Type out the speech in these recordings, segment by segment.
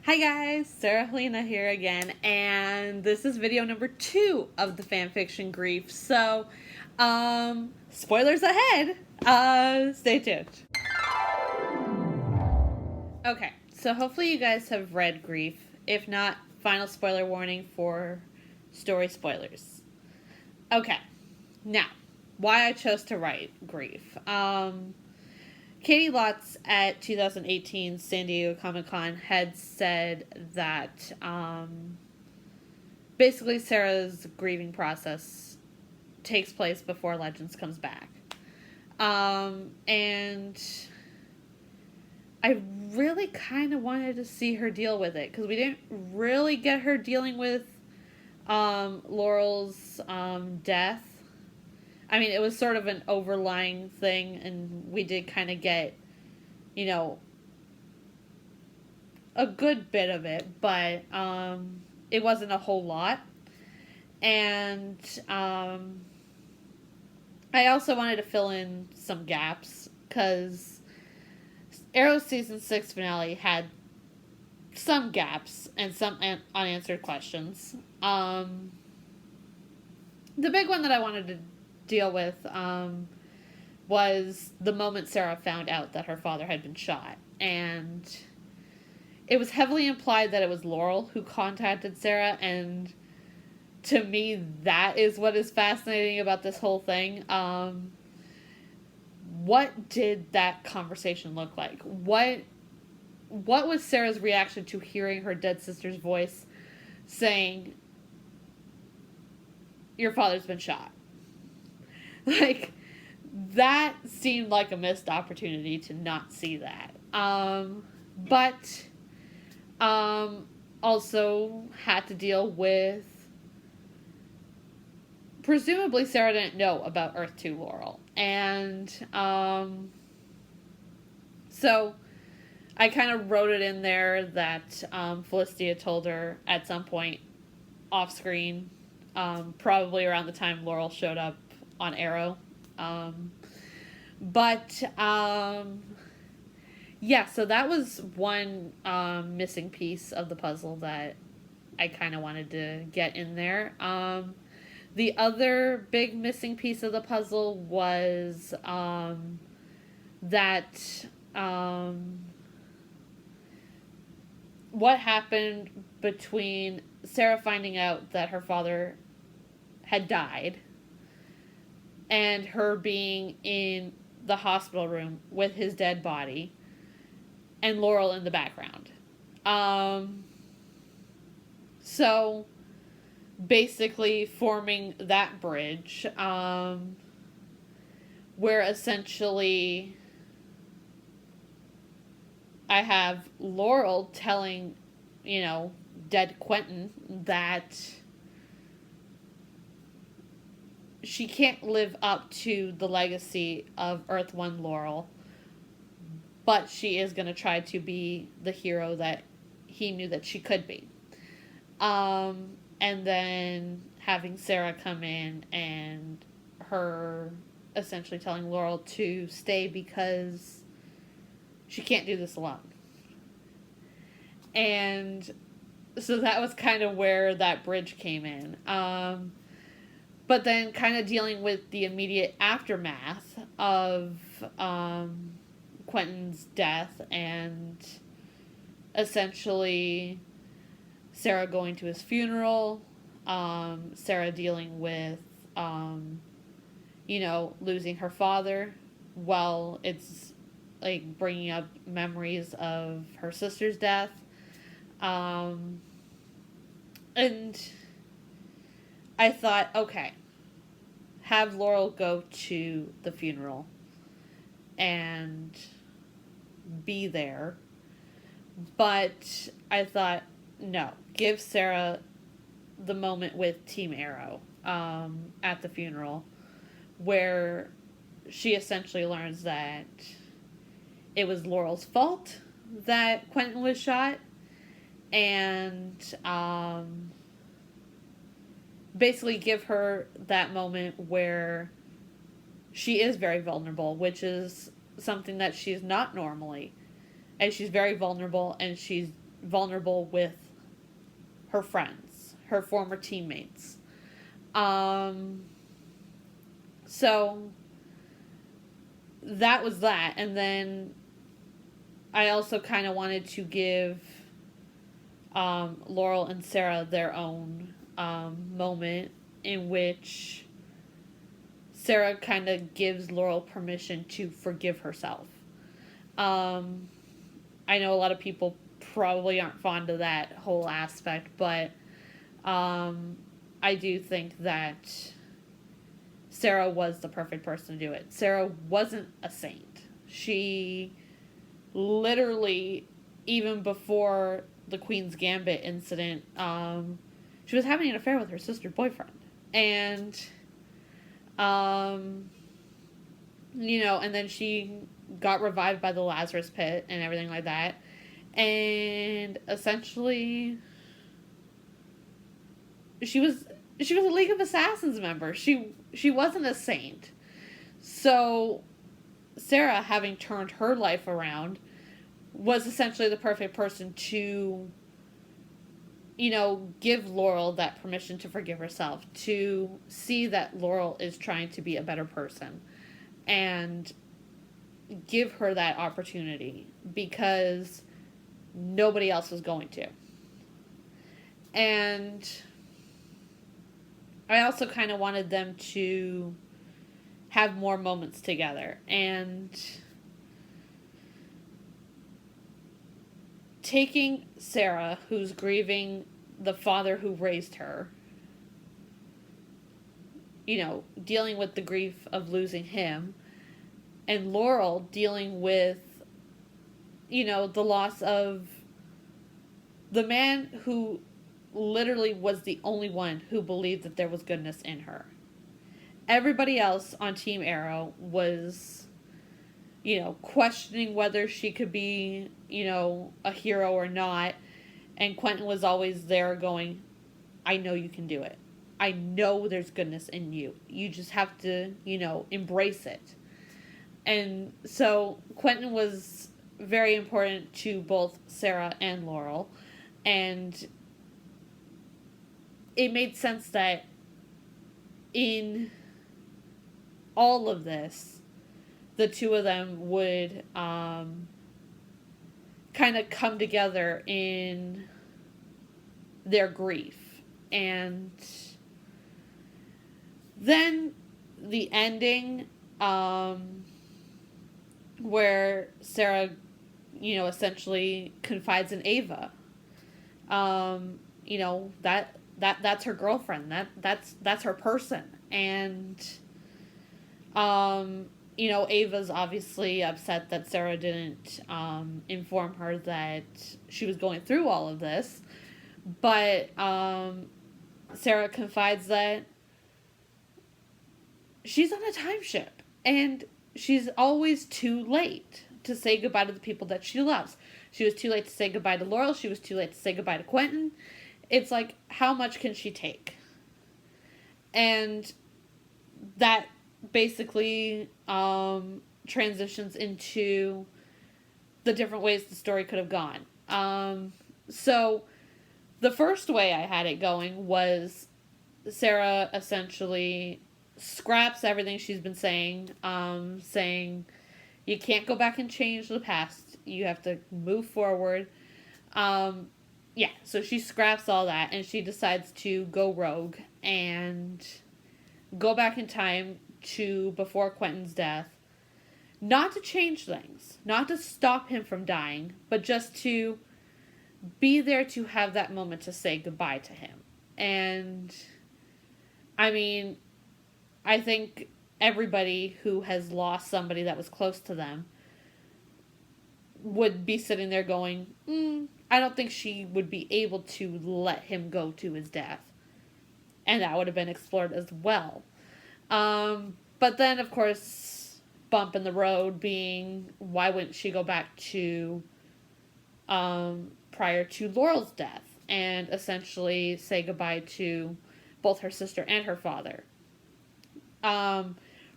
Hi guys, Sarah Halina here again, and this is video number 2 of the FanFiction Grief. So, spoilers ahead. Stay tuned. Okay, so hopefully you guys have read Grief. If not, final spoiler warning for story spoilers. Okay, now, why I chose to write Grief. Katie Lotz at 2018 San Diego Comic-Con had said that basically Sarah's grieving process takes place before Legends comes back. And I really kind of wanted to see her deal with it because we didn't really get her dealing with Laurel's death. I mean, it was sort of an overlying thing, and we did kind of get, a good bit of it, but it wasn't a whole lot. And I also wanted to fill in some gaps, because Arrow's Season 6 finale had some gaps and some unanswered questions. The big one that I wanted to deal with was the moment Sarah found out that her father had been shot. And it was heavily implied that it was Laurel who contacted Sarah, and to me, that is what is fascinating about this whole thing. What did that conversation look like? What was Sarah's reaction to hearing her dead sister's voice saying, "Your father's been shot"? Like, that seemed like a missed opportunity to not see that. But also had to deal with, presumably Sarah didn't know about Earth 2 Laurel. And so I kind of wrote it in there that Felicity told her at some point off screen, probably around the time Laurel showed up on Arrow. Yeah, so that was one missing piece of the puzzle that I kind of wanted to get in there. The other big missing piece of the puzzle was that what happened between Sarah finding out that her father had died and her being in the hospital room with his dead body and Laurel in the background. So basically forming that bridge, where essentially I have Laurel telling, dead Quentin that she can't live up to the legacy of Earth 1 Laurel, but she is going to try to be the hero that he knew that she could be. And then having Sarah come in and her essentially telling Laurel to stay because she can't do this alone. And so that was kind of where that bridge came in. But then kind of dealing with the immediate aftermath of Quentin's death and essentially Sarah going to his funeral, Sarah dealing with, losing her father while it's like bringing up memories of her sister's death. And I thought, okay, have Laurel go to the funeral and be there. But I thought, no, give Sarah the moment with Team Arrow at the funeral where she essentially learns that it was Laurel's fault that Quentin was shot, and basically give her that moment where she is very vulnerable, which is something that she's not normally. And she's very vulnerable, and she's vulnerable with her friends, her former teammates. So that was that. And then I also kind of wanted to give Laurel and Sarah their own moment in which Sarah kind of gives Laurel permission to forgive herself. I know a lot of people probably aren't fond of that whole aspect, but I do think that Sarah was the perfect person to do it. Sarah wasn't a saint. She literally, even before the Queen's Gambit incident, she was having an affair with her sister's boyfriend. And, and then she got revived by the Lazarus Pit and everything like that. And essentially, she was a League of Assassins member. She wasn't a saint. So Sarah, having turned her life around, was essentially the perfect person to, give Laurel that permission to forgive herself, to see that Laurel is trying to be a better person, and give her that opportunity, because nobody else was going to. And I also kind of wanted them to have more moments together. And taking Sarah, who's grieving the father who raised her, dealing with the grief of losing him, and Laurel dealing with, the loss of the man who literally was the only one who believed that there was goodness in her. Everybody else on Team Arrow was, questioning whether she could be, a hero or not. And Quentin was always there going, I know you can do it. I know there's goodness in you. You just have to, embrace it. And so Quentin was very important to both Sarah and Laurel. And it made sense that in all of this, the two of them would kind of come together in their grief. And then the ending, where Sarah, essentially confides in Ava. That's her girlfriend. That's her person. And Ava's obviously upset that Sarah didn't inform her that she was going through all of this. But Sarah confides that she's on a time ship, and she's always too late to say goodbye to the people that she loves. She was too late to say goodbye to Laurel. She was too late to say goodbye to Quentin. It's like, how much can she take? And that basically transitions into the different ways the story could have gone. So the first way I had it going was Sarah essentially scraps everything she's been saying, saying you can't go back and change the past. You have to move forward. So she scraps all that, and she decides to go rogue and go back in time to before Quentin's death. Not to change things, not to stop him from dying, but just to be there to have that moment to say goodbye to him. And, I think everybody who has lost somebody that was close to them would be sitting there going, I don't think she would be able to let him go to his death. And that would have been explored as well. But then, of course, bump in the road being, why wouldn't she go back to prior to Laurel's death and essentially say goodbye to both her sister and her father?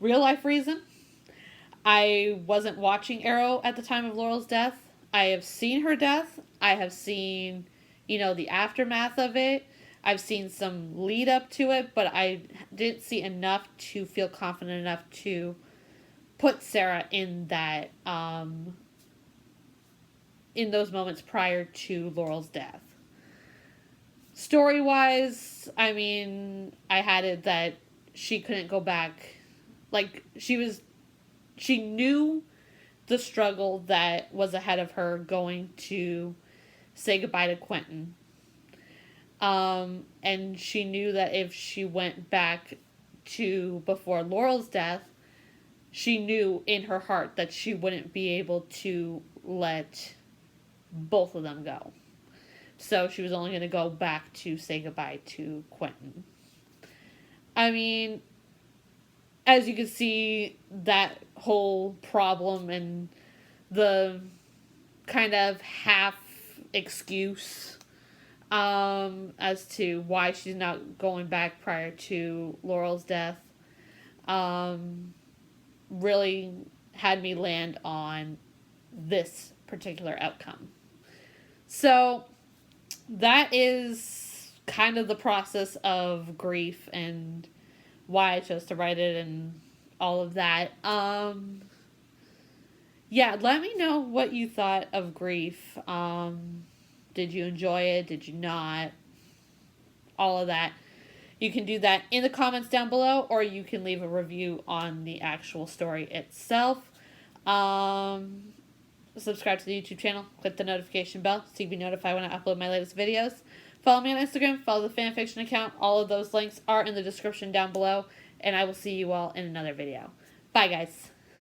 Real life reason, I wasn't watching Arrow at the time of Laurel's death. I have seen her death. I have seen, the aftermath of it. I've seen some lead up to it, but I didn't see enough to feel confident enough to put Sarah in that, in those moments prior to Laurel's death. Story-wise, I mean, I had it that she couldn't go back. Like, she knew the struggle that was ahead of her going to say goodbye to Quentin. And she knew that if she went back to before Laurel's death, she knew in her heart that she wouldn't be able to let both of them go. So she was only going to go back to say goodbye to Quentin. I mean, as you can see, that whole problem and the kind of half excuse as to why she's not going back prior to Laurel's death really had me land on this particular outcome. So that is kind of the process of grief and why I chose to write it and all of that. Yeah, let me know what you thought of Grief. Did you enjoy it? Did you not? All of that. You can do that in the comments down below, or you can leave a review on the actual story itself. Subscribe to the YouTube channel. Click the notification bell so you can be notified when I upload my latest videos. Follow me on Instagram. Follow the FanFiction account. All of those links are in the description down below. And I will see you all in another video. Bye, guys.